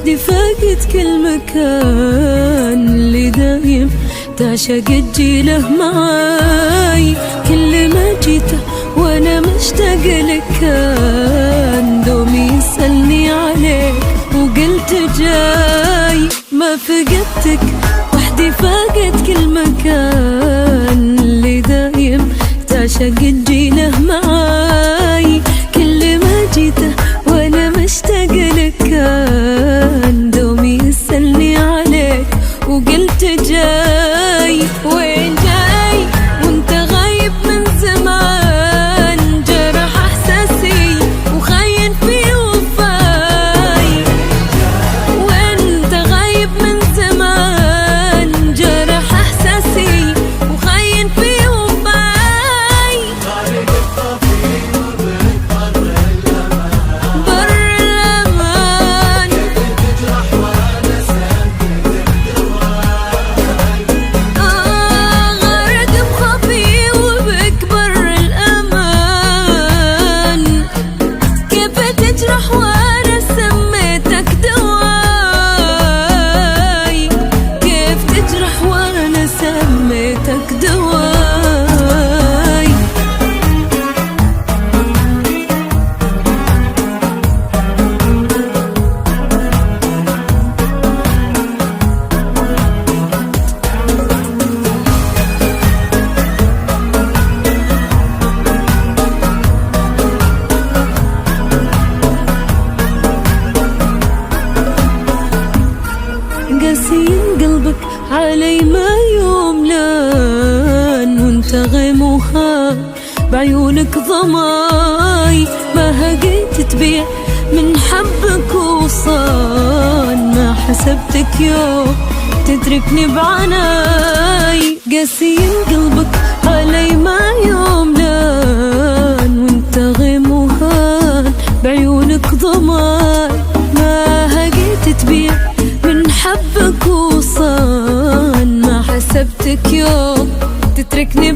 وحدي فاقد كل مكان، اللي دايم تعشق تجيله معاي. كل ما جيته وانا مشتاق لك كان دومي يسألني عليك وقلت جاي. ما فقدتك وحدي فاقد كل مكان، اللي دايم تعشق تجيله معاي. كل ما جيته وانا مشتاق لك كان دومي يسألني عليك وقلت جاي. وين جاي وانت غايب من زمان، جرح احساسي وخاين في وفاي. وانت غايب من زمان، جرح احساسي وخاين في وفاي. بر الامان غرق بخافي وبك بر الامان. كيف تجرح وانا سميتك دواي، كيف تجرح وانا سميتك دواي. قاسي قلبك علي ما يوم لان، وانت غيم وهان بعيونك ضماي. ما هقيت تبيع من حبك وصان، ما حسبتك يوم تتركني بعناي. قاسي قلبك علي ما يوم لان، وانت غيم وهان بعيونك ضماي. ما هقيت تبيع من حبك وصان، ما حسبتك يوم تتركني